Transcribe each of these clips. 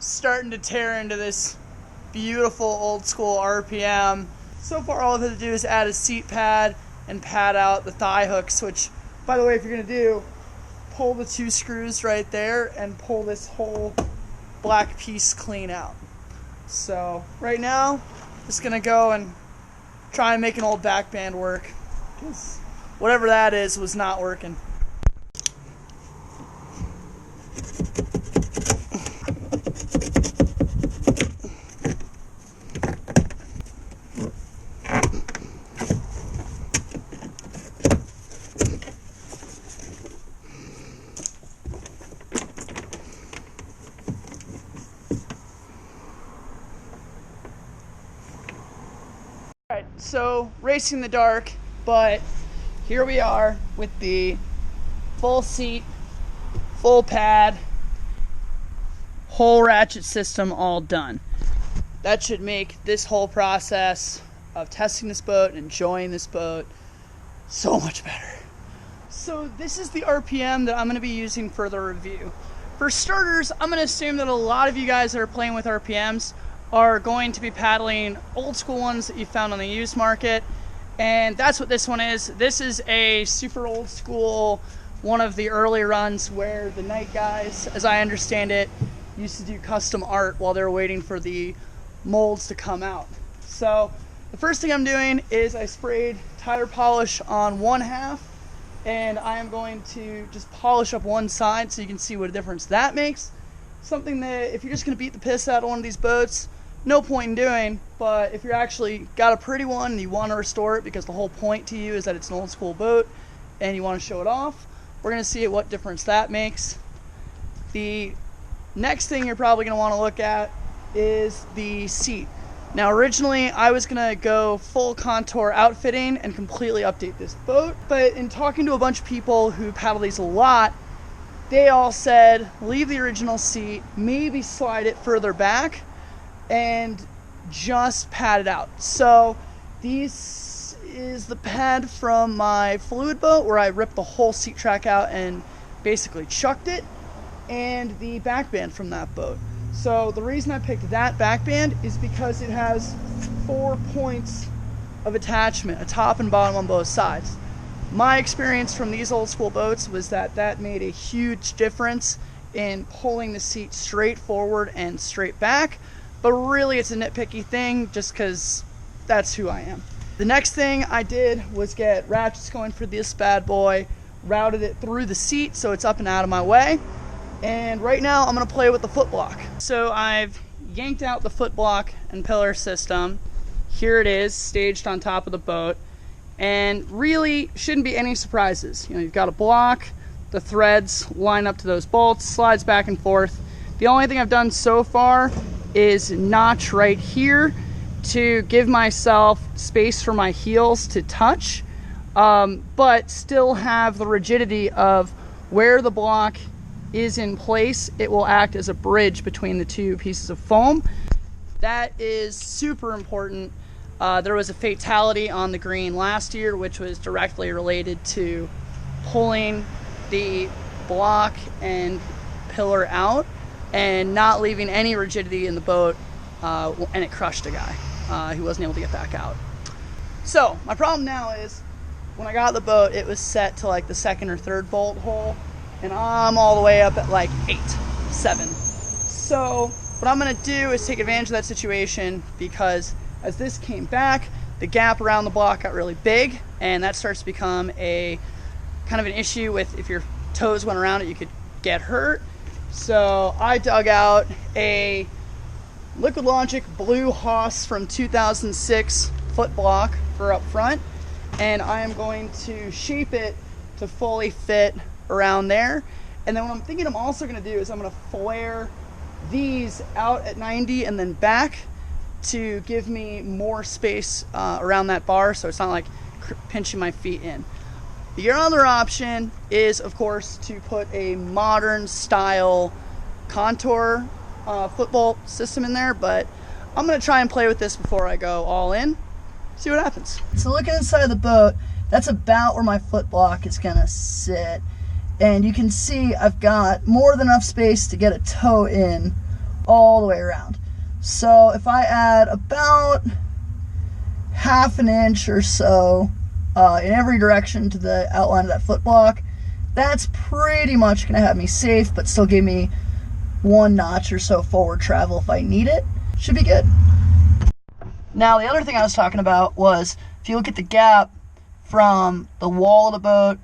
starting to tear into this beautiful old school RPM. So far all I've had to do is add a seat pad and pad out the thigh hooks, which, by the way, if you're going to do, pull the 2 screws right there and pull this whole black piece clean out. So right now, just going to go and try and make an old backband work, because whatever that is was not working. Alright, so racing in the dark, but here we are with the full seat, full pad, whole ratchet system all done. That should make this whole process of testing this boat and enjoying this boat so much better. So this is the RPM that I'm going to be using for the review. For starters, I'm going to assume that a lot of you guys that are playing with RPMs are going to be paddling old school ones that you found on the used market, and that's what this one is. This is a super old school, one of the early runs where the night guys, as I understand it, used to do custom art while they were waiting for the molds to come out. So the first thing I'm doing is I sprayed tire polish on one half, and I am going to just polish up one side so you can see what a difference that makes. Something that if you're just going to beat the piss out of one of these boats, no point in doing, but if you're actually got a pretty one and you want to restore it because the whole point to you is that it's an old school boat and you want to show it off, we're going to see what difference that makes. The next thing you're probably going to want to look at is the seat. Now originally I was going to go full contour outfitting and completely update this boat, but in talking to a bunch of people who paddle these a lot, they all said leave the original seat, maybe slide it further back, and just pad it out. So this is the pad from my fluid boat where I ripped the whole seat track out and basically chucked it, and the backband from that boat. So the reason I picked that backband is because it has 4 points of attachment, a top and bottom on both sides. My experience from these old school boats was that that made a huge difference in pulling the seat straight forward and straight back, but really it's a nitpicky thing just because that's who I am. The next thing I did was get ratchets going for this bad boy, routed it through the seat so it's up and out of my way, and right now I'm going to play with the foot block. So I've yanked out the foot block and pillar system. Here it is, staged on top of the boat. And really shouldn't be any surprises. You know, you've got a block, the threads line up to those bolts, slides back and forth. The only thing I've done so far is notch right here to give myself space for my heels to touch, but still have the rigidity of where the block is in place. It will act as a bridge between the two pieces of foam. That is super important. There was a fatality on the green last year, which was directly related to pulling the block and pillar out and not leaving any rigidity in the boat, and it crushed a guy who wasn't able to get back out. So my problem now is when I got the boat, it was set to like the 2nd or 3rd bolt hole, and I'm all the way up at like 8, 7. So what I'm going to do is take advantage of that situation, because as this came back, the gap around the block got really big, and that starts to become a kind of an issue with if your toes went around it, you could get hurt. So I dug out a Liquid Logic Blue Hoss from 2006 foot block for up front, and I am going to shape it to fully fit around there. And then what I'm thinking I'm also going to do is I'm going to flare these out at 90 and then back to give me more space around that bar, so it's not like pinching my feet in. The other option is, of course, to put a modern style contour football system in there, but I'm going to try and play with this before I go all in, see what happens. So looking inside the boat, that's about where my foot block is going to sit, and you can see I've got more than enough space to get a toe in all the way around. So if I add about ½ an inch or so in every direction to the outline of that foot block, that's pretty much going to have me safe, but still give me 1 notch or so forward travel if I need it. Should be good. Now, the other thing I was talking about was, if you look at the gap from the wall of the boat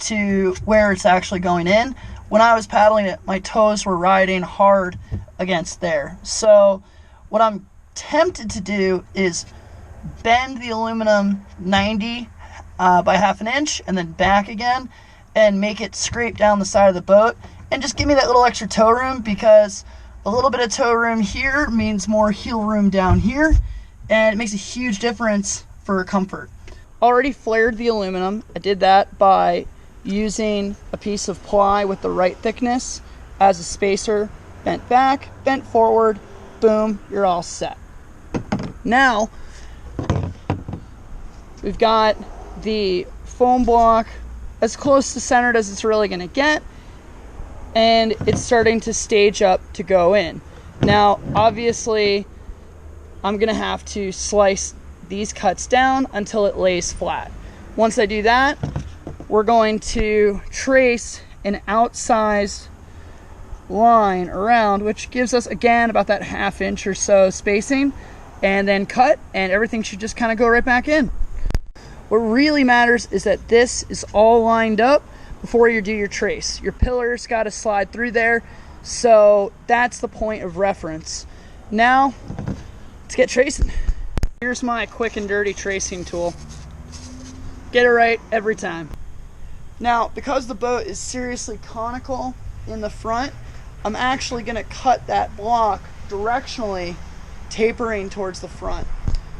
to where it's actually going in, when I was paddling it, my toes were riding hard against there. So what I'm tempted to do is bend the aluminum 90 by ½ an inch and then back again and make it scrape down the side of the boat and just give me that little extra toe room, because a little bit of toe room here means more heel room down here, and it makes a huge difference for comfort. Already flared the aluminum. I did that by using a piece of ply with the right thickness as a spacer. Bent back, bent forward, boom, you're all set. Now, we've got the foam block as close to centered as it's really going to get, and it's starting to stage up to go in. Now, obviously, I'm going to have to slice these cuts down until it lays flat. Once I do that, we're going to trace an outsized line around, which gives us, again, about that ½ inch or so spacing, and then cut, and everything should just kind of go right back in. What really matters is that this is all lined up before you do your trace. Your pillar's got to slide through there, so that's the point of reference. Now, let's get tracing. Here's my quick and dirty tracing tool. Get it right every time. Now, because the boat is seriously conical in the front, I'm actually going to cut that block directionally, tapering towards the front.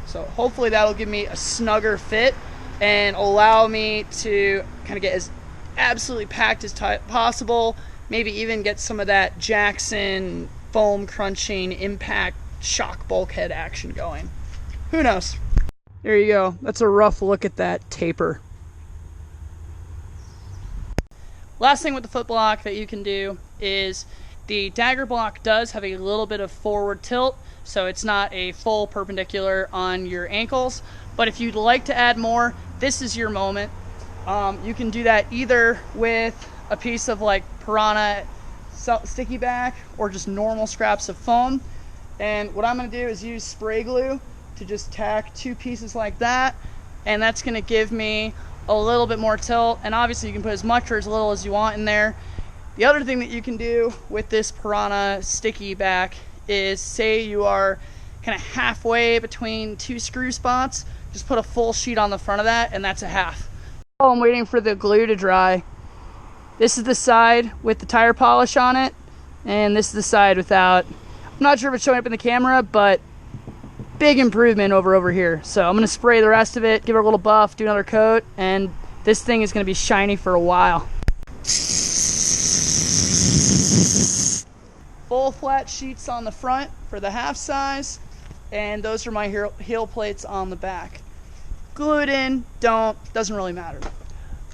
So hopefully that'll give me a snugger fit and allow me to kind of get as absolutely packed as possible, maybe even get some of that Jackson foam crunching impact shock bulkhead action going. Who knows? There you go. That's a rough look at that taper. Last thing with the foot block that you can do is the Dagger block does have a little bit of forward tilt, so it's not a full perpendicular on your ankles. But if you'd like to add more, this is your moment. You can do that either with a piece of like Piranha sticky back or just normal scraps of foam. And what I'm going to do is use spray glue to just tack 2 pieces like that, and that's going to give me a little bit more tilt. And obviously you can put as much or as little as you want in there. The other thing that you can do with this Piranha sticky back is, say you are kind of halfway between 2 screw spots, just put a full sheet on the front of that, and that's a half. While I'm waiting for the glue to dry, this is the side with the tire polish on it, and this is the side without. I'm not sure if it's showing up in the camera, but big improvement over here. So I'm going to spray the rest of it, give it a little buff, do another coat, and this thing is going to be shiny for a while. Full flat sheets on the front for the half size, and those are my heel plates on the back. Glue it in, doesn't really matter.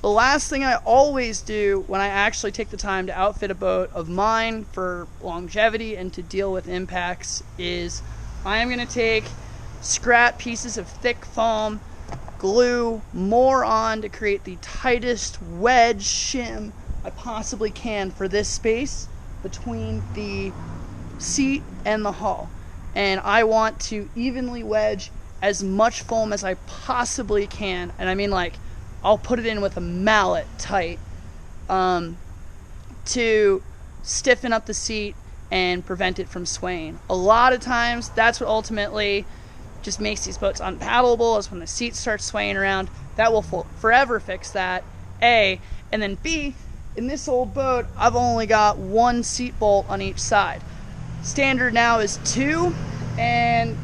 The last thing I always do when I actually take the time to outfit a boat of mine for longevity and to deal with impacts is I am going to take scrap pieces of thick foam, glue more on to create the tightest wedge shim I possibly can for this space between the seat and the hull. And I want to evenly wedge as much foam as I possibly can, and I mean, like, I'll put it in with a mallet tight to stiffen up the seat and prevent it from swaying. A lot of times that's what ultimately just makes these boats unpaddleable, is when the seat starts swaying around. That will forever fix that, A. And then B, in this old boat, I've only got 1 seat bolt on each side. Standard now is 2, and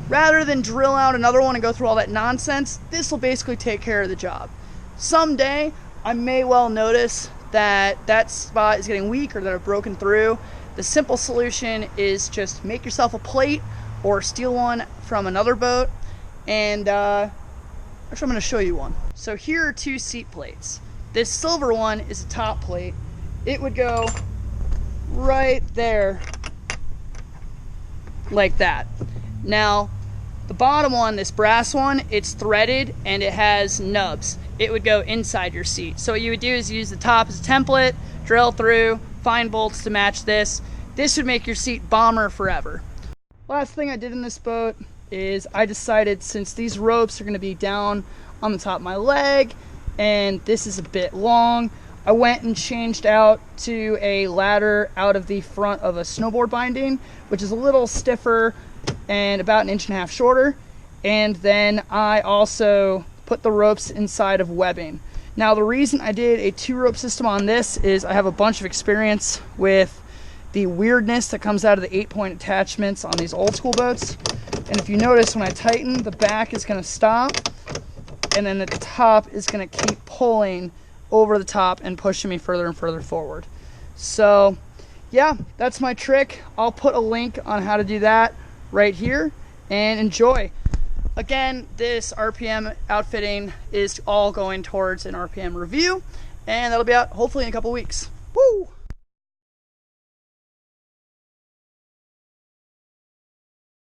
rather than drill out another one and go through all that nonsense, this will basically take care of the job. Someday, I may well notice that that spot is getting weak or that I've broken through. The simple solution is just make yourself a plate or steal one from another boat, and actually I'm going to show you one. So here are 2 seat plates. This silver one is a top plate. It would go right there like that. Now, the bottom one, this brass one, it's threaded and it has nubs. It would go inside your seat. So what you would do is use the top as a template, drill through, find bolts to match this. This would make your seat bomber forever. Last thing I did in this boat is I decided, since these ropes are going to be down on the top of my leg and this is a bit long, I went and changed out to a ladder out of the front of a snowboard binding, which is a little stiffer and about 1.5 inches shorter. And then I also put the ropes inside of webbing. Now, the reason I did a 2-rope system on this is I have a bunch of experience with the weirdness that comes out of the 8-point attachments on these old school boats. And if you notice, when I tighten, the back is going to stop, and then the top is going to keep pulling over the top and pushing me further and further forward. So yeah, that's my trick. I'll put a link on how to do that right here, and enjoy. Again, this RPM outfitting is all going towards an RPM review, and that'll be out hopefully in a couple weeks. Woo!